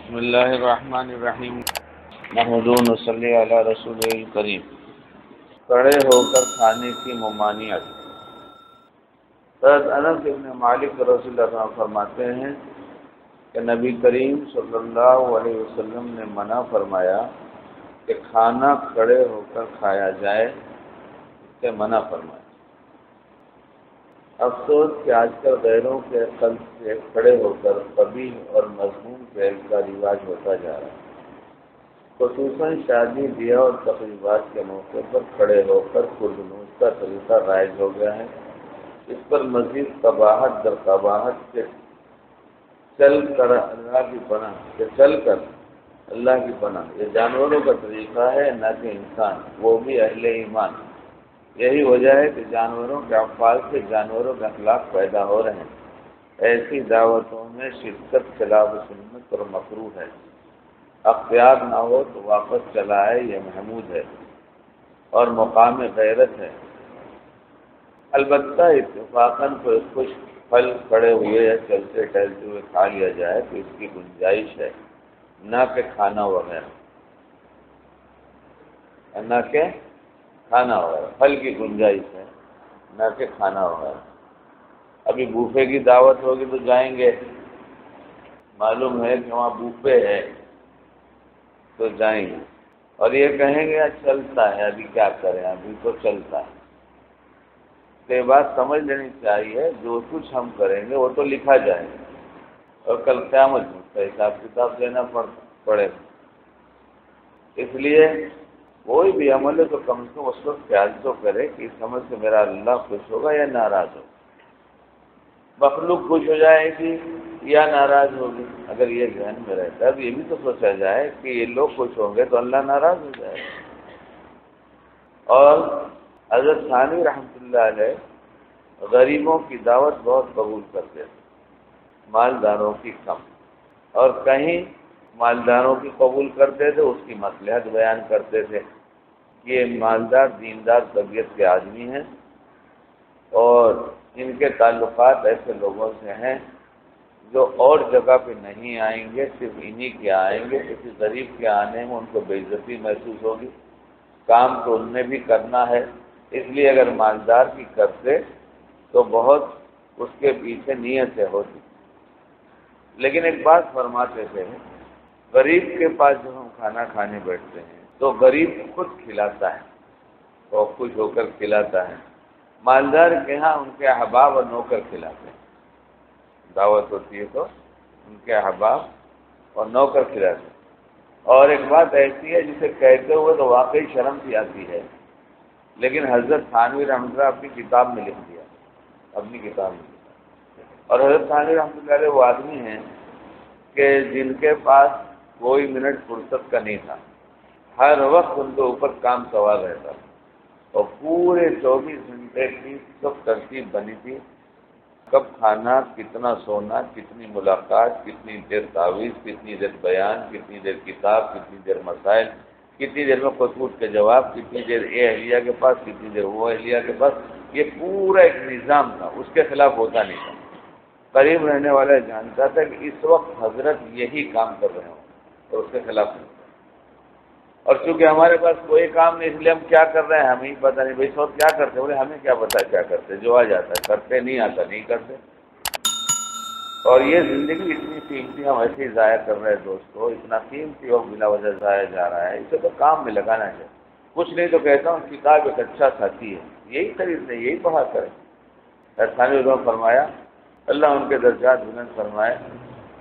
بسم اللہ الرحمن الرحیم نحمد و نصلی علی رسول الکریم۔ کھڑے ہو کر کھانے کی ممانعت۔ حضرت انس بن مالک رضی اللہ عنہ فرماتے ہیں کہ نبی کریم صلی اللہ علیہ وسلم نے منع فرمایا کہ کھانا کھڑے ہو کر کھایا جائے، اس سے منع فرمایا۔ افسوس کہ آج کل غیروں کے قلب سے کھڑے ہو کر قبیح اور مذموم فعل کا رواج ہوتا جا رہا ہے۔ خصوصاً شادی بیاہ اور تقریبات کے موقع پر کھڑے ہو کر خردنوش کا طریقہ رائج ہو گیا ہے۔ اس پر مزید قباحت در قباحت سے چل کر اللہ کی پناہ یہ جانوروں کا طریقہ ہے، نہ کہ انسان، وہ بھی اہل ایمان۔ یہی وجہ ہے کہ جانوروں کے افعال سے جانوروں کے اخلاق پیدا ہو رہے ہیں۔ ایسی دعوتوں میں شرکت خلاف سنت اور مکروہ ہے۔ اختیار نہ ہو تو واپس چلا آئے، یہ محمود ہے اور مقام غیرت ہے۔ البتہ اتفاقاً کوئی خشک پھل کھڑے ہوئے یا چلتے ٹہلتے ہوئے کھا لیا جائے تو اس کی گنجائش ہے، نہ کہ کھانا وغیرہ، پھل کی گنجائش ہے، نہ کہ کھانا وغیرہ۔ ابھی بوفے کی دعوت ہوگی تو جائیں گے، معلوم ہے کہ وہاں بوفے ہے تو جائیں گے، اور یہ کہیں گے چلتا ہے، ابھی کیا کریں، ابھی تو چلتا ہے۔ تو یہ بات سمجھ لینی چاہیے، جو کچھ ہم کریں گے وہ تو لکھا جائے گا، اور کل قیامت میں اس کا حساب کتاب دینا پڑے گا۔ اس لیے کوئی بھی عمل ہے تو کم سے کم اس وقت خیال تو کرے کہ اس عمل سے میرا اللہ خوش ہوگا یا ناراض ہوگا، مخلوق خوش ہو جائے گی یا ناراض ہوگی۔ اگر یہ ذہن میں رہتا ہے تو یہ بھی تو سوچا جائے کہ یہ لوگ خوش ہوں گے تو اللہ ناراض ہو جائے گا۔ اور حضرت ثانوی رحمۃ اللہ علیہ غریبوں کی دعوت بہت قبول کرتے تھے، مالداروں کی کم، اور کہیں مالداروں کی قبول کرتے تھے، اس کی مصلحت بیان کرتے تھے کہ یہ مالدار دیندار طبیعت کے آدمی ہیں اور ان کے تعلقات ایسے لوگوں سے ہیں جو اور جگہ پہ نہیں آئیں گے، صرف انہی کے آئیں گے۔ کسی غریب کے آنے میں ان کو بے عزتی محسوس ہوگی، کام تو ان نے بھی کرنا ہے، اس لیے اگر مالدار کی کرتے تو بہت اس کے پیچھے نیتیں ہوتی۔ لیکن ایک بات فرماتے تھے، غریب کے پاس جب ہم کھانا کھانے بیٹھتے ہیں تو غریب خود کھلاتا ہے اور خوش ہو کر کھلاتا ہے، مالدار کے ہاں ان کے احباب اور نوکر کھلاتے ہیں۔ دعوت ہوتی ہے تو ان کے احباب اور نوکر کھلاتے ہیں۔ اور ایک بات ایسی ہے جسے کہتے ہوئے تو واقعی شرم سی آتی ہے، لیکن حضرت تھانوی رحمۃ اللہ اپنی کتاب میں لکھ دیا، اپنی کتاب میں لکھا۔ اور حضرت تھانوی رحمۃ اللہ علیہ وہ آدمی ہیں کہ جن کے پاس کوئی منٹ فرصت کا نہیں تھا، ہر وقت ان کے اوپر کام سوار رہتا تھا، اور پورے 24 گھنٹے کی سب ترتیب بنی تھی، کب کھانا، کتنا سونا، کتنی ملاقات، کتنی دیر تعویذ، کتنی دیر بیان، کتنی دیر کتاب، کتنی دیر مسائل، کتنی دیر میں خطوط کے جواب، کتنی دیر اے اہلیہ کے پاس، کتنی دیر وہ اہلیہ کے پاس۔ یہ پورا ایک نظام تھا، اس کے خلاف ہوتا نہیں تھا۔ قریب رہنے والا جانتا تھا کہ اس وقت حضرت یہی کام کر رہے ہوں اور اس کے خلاف نہیں۔ اور چونکہ ہمارے پاس کوئی کام نہیں، اس لیے ہم کیا کر رہے ہیں ہمیں ہی پتہ نہیں، بھائی سب کیا کرتے، بولے ہمیں کیا پتہ کیا کرتے، جو آ جاتا ہے کرتے، نہیں آتا نہیں کرتے۔ اور یہ زندگی اتنی قیمتی ہم ایسے ہی ضائع کر رہے ہیں دوستو، اتنا قیمتی وقت بلا وجہ ضائع جا رہا ہے، اسے تو کام میں لگانا چاہیے۔ کچھ نہیں تو کہتا ہوں کتاب ایک اچھا ساتھی ہے، یہی خرید لیں، یہی پڑھا کریں۔ ثانوی نے فرمایا، اللہ ان کے درجات بلند فرمائے،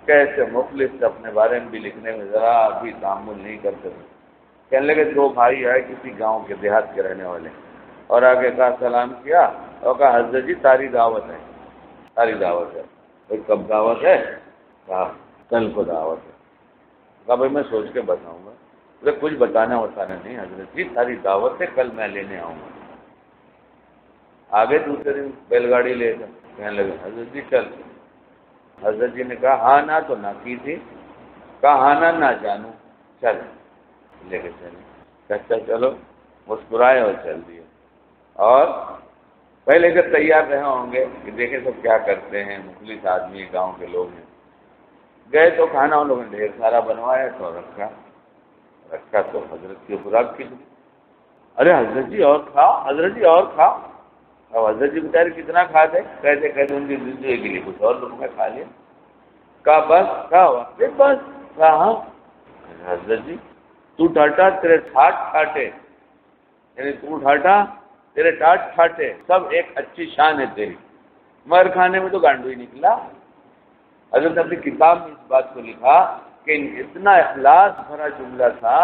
کیسے مخلص سے اپنے بارے میں بھی لکھنے میں ذرا بھی تعامل نہیں کرتے تھے۔ کہنے لگے 2 بھائی آئے کسی گاؤں کے، دیہات کے رہنے والے، اور آگے کہا سلام کیا اور کہا حضرت جی تاری دعوت ہے، تاری دعوت ہے۔ کب دعوت ہے؟ کہا کل کو دعوت ہے۔ کہا بھائی میں سوچ کے بتاؤں گا۔ بولے کچھ بتانا نہیں حضرت جی، ساری دعوت ہے، کل میں لینے آؤں گا۔ آگے دوسرے دن بیل گاڑی لے کر کہنے لگے حضرت جی چل۔ حضرت جی نے کہا ہاں نہ تو نہ کی تھی، کہا ہاں نہ جانوں، چل لے کے چلے۔ اچھا چلو، مسکرائے اور چل دیے۔ اور پہلے سے تیار رہے ہوں گے کہ دیکھیں سب کیا کرتے ہیں، مخلص آدمی گاؤں کے لوگ ہیں۔ گئے تو کھانا ان لوگوں نے ڈھیر سارا بنوایا تو رکھا تو حضرت کی خوراک کی. ارے حضرت جی اور کھاؤ، حضرت جی اور کھاؤ. اب حضرت جی بیچارے کتنا کھاتے، کہتے ان کی زندگی کے لیے کچھ اور لوگوں نے کھا لیا. کہا بس، کہا واقعی بس، کہا ہاں. حضرت جی تو ڈھاٹا تیرے ٹھاٹ ٹھاٹے، یعنی تو ڈھاٹا تیرے ٹھاٹ ٹھاٹے سب ایک اچھی شان ہے تیری، مگر کھانے میں تو گانڈو ہی نکلا. حضرت نے اپنی کتاب میں اس بات کو لکھا کہ اتنا اخلاص بھرا جملہ تھا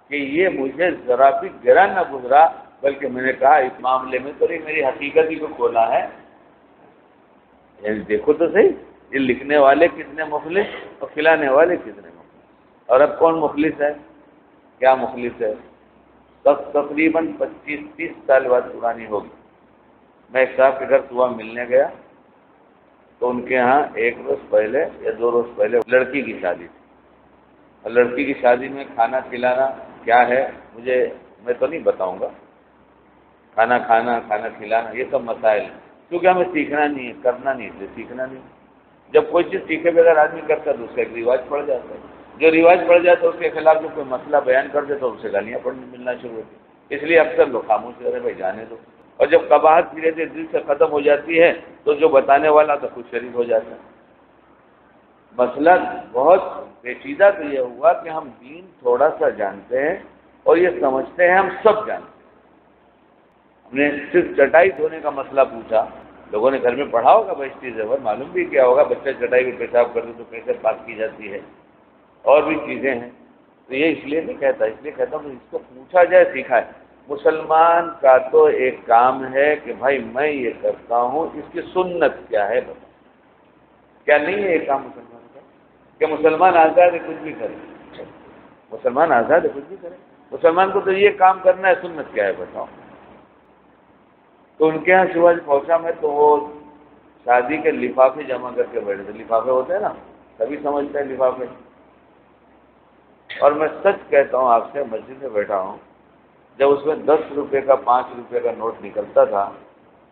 کہ یہ مجھے ذرا بھی گرا نہ گزرا، بلکہ میں نے کہا اس معاملے میں تو میری حقیقت ہی کو کھولا ہے. یعنی دیکھو تو صحیح، یہ لکھنے والے کتنے مخلص اور کھلانے والے کتنے مخلص. اور اب کون مخلص ہے، کیا مخلص ہے؟ تقریباً 25-30 سال بعد پرانی ہوگی. میں ایک صاحب کے گھر صبح ملنے گیا تو ان کے ہاں 1 روز پہلے یا 2 روز پہلے لڑکی کی شادی تھی. اور لڑکی کی شادی میں کھانا کھلانا کیا ہے میں تو نہیں بتاؤں گا. کھانا کھانا، کھانا کھلانا، یہ سب مسائل ہیں، کیونکہ ہمیں سیکھنا نہیں ہے، کرنا نہیں ہے، سیکھنا نہیں. جب کوئی چیز سیکھے بغیر آدمی کرتا ہے تو اس کا ایک رواج پڑ جاتا ہے. جو رواج پڑ جاتا ہے اس کے خلاف جو کوئی مسئلہ بیان کر دے تو اسے گالیاں ملنا شروع ہوتی. اس لیے اکثر لوگ خاموش رہے، بھائی جانے دو. اور جب قباحت دھیرے دھیرے دل سے ختم ہو جاتی ہے تو جو بتانے والا تو خود شریک ہو جاتا ہے. مسئلہ بہت پیچیدہ تو یہ ہوا کہ ہم دین تھوڑا سا جانتے ہیں اور یہ سمجھتے ہیں ہم سب جانتے ہیں. ہم نے صرف چٹائی دھونے کا مسئلہ پوچھا، لوگوں نے گھر میں پڑھا ہوگا بہشتی زیور، معلوم بھی کیا ہوگا بچہ چٹائی پہ پیشاب کر دے تو کیسے پاک کی جاتی ہے، اور بھی چیزیں ہیں. تو یہ اس لیے نہیں کہتا، اس لیے کہتا ہوں کہ اس کو پوچھا جائے، سیکھا ہے. مسلمان کا تو ایک کام ہے کہ بھائی میں یہ کرتا ہوں، اس کی سنت کیا ہے بتا. کیا نہیں ہے یہ کام مسلمان کا کہ مسلمان آزاد ہے کچھ بھی کرے؟ مسلمان آزاد ہے کچھ بھی کرے. مسلمان کو تو یہ کام کرنا ہے، سنت کیا ہے بتاؤ. تو ان کے یہاں صبح پہنچا میں تو وہ شادی کے لفافے جمع کر کے بیٹھے تھے. لفافے ہوتے ہیں نا، سبھی سمجھتے ہیں لفافے. اور میں سچ کہتا ہوں آپ سے، مسجد میں بیٹھا ہوں، جب اس میں 10 روپے کا 5 روپے کا نوٹ نکلتا تھا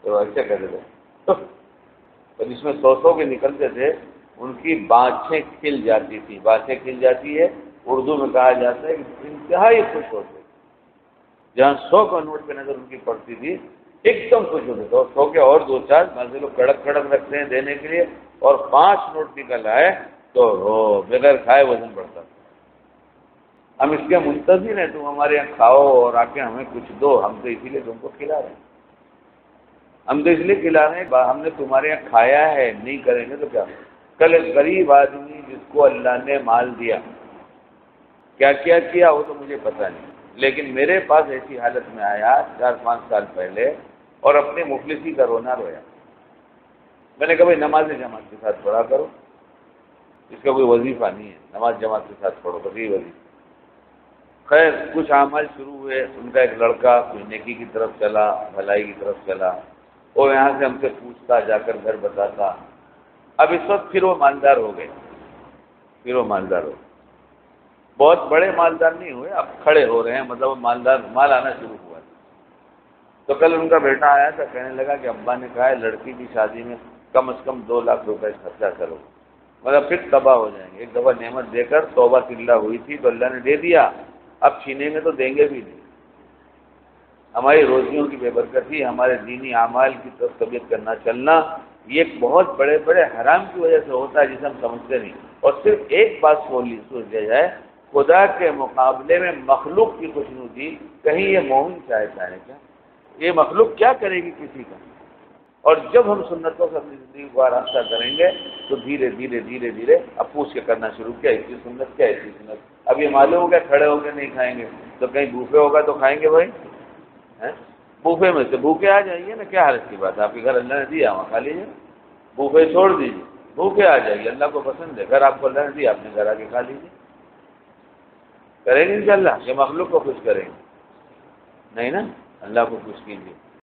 تو ایسے کہتے تھے. اور جس میں 100 کے نکلتے تھے ان کی بانچیں کھل جاتی تھی. بانچیں کھل جاتی ہے اردو میں کہا جاتا ہے کہ انتہائی خوش ہوتے. جہاں 100 کا نوٹ پہ نظر ان کی پڑتی تھی ایک دم خوش ہوتے تھے. اور 100 کے اور 2-4 بعض لوگ کڑک کڑک رکھتے ہیں دینے کے لیے، اور 5 نوٹ نکل آئے تو بغیر کھائے وزن بڑھتا تھا. ہم اس کے منتظر ہیں تم ہمارے یہاں کھاؤ اور آ کے ہمیں کچھ دو. ہم تو اسی لیے تم کو کھلا رہے ہیں، ہم تو اس لیے کھلا رہے ہیں. ہم نے تمہارے یہاں کھایا ہے، نہیں کریں گے تو کیا. کل ایک غریب آدمی جس کو اللہ نے مال دیا، کیا کیا وہ تو مجھے پتہ نہیں، لیکن میرے پاس ایسی حالت میں آیا 4-5 سال پہلے اور اپنے مفلسی کا رونا رویا. میں نے کہا بھائی نماز جماعت کے ساتھ پڑھا کرو، اس کا کوئی وظیفہ نہیں ہے، نماز جماعت کے ساتھ پڑھو، بس یہ وظیفہ. خیر کچھ اعمال شروع ہوئے. ان کا ایک لڑکا کچھ نیکی کی طرف چلا، بھلائی کی طرف چلا، اور یہاں سے ہم سے پوچھتا، جا کر گھر بتاتا. اب اس وقت پھر وہ مالدار ہو گئے، بہت بڑے مالدار نہیں ہوئے، اب کھڑے ہو رہے ہیں، مطلب مال آنا شروع ہوا. تو کل ان کا بیٹا آیا تھا، کہنے لگا کہ ابا نے کہا ہے لڑکی کی شادی میں کم از کم 2 لاکھ روپے خرچہ کرو، مطلب پھر تباہ ہو جائیں گے. ایک دفعہ نعمت دے کر توبہ تلہ ہوئی تھی تو اللہ نے دے دیا، اب چھینے میں تو دیں گے بھی نہیں. ہماری روزیوں کی بے برکتی، ہمارے دینی اعمال کی طرف طبیعت کرنا چلنا، یہ بہت بڑے بڑے حرام کی وجہ سے ہوتا ہے جسے ہم سمجھتے نہیں. اور صرف ایک بات سوچ لیا جائے، خدا کے مقابلے میں مخلوق کی خوشنودی کہیں یہ مومن چاہتا ہے کیا؟ یہ مخلوق کیا کرے گی کسی کا؟ اور جب ہم سنتوں سے اپنی زندگی کو آراستہ کریں گے تو دھیرے دھیرے دھیرے دھیرے اب پوچھ کے کرنا شروع کیا، اس کی سنت کیا، اس کی سنت. اب یہ معلوم ہو گیا کھڑے ہو کے نہیں کھائیں گے تو کہیں بوفے ہوگا تو کھائیں گے. بھائی بوفے میں سے بھوکے آ جائیے نا، کیا حالت کی بات ہے. آپ کے گھر اللہ نے دیا وہاں کھا لیجیے، بوفے چھوڑ دیجیے، بھوکے آ جائیے. اللہ کو پسند ہے، گھر آپ کو اللہ نے دیا، اپنے گھر آ کے کھا لیجیے. کریں گے انشاءاللہ کہ مخلوق کو خوش کریں گے؟ نہیں نا، اللہ کو خوش کیجیے.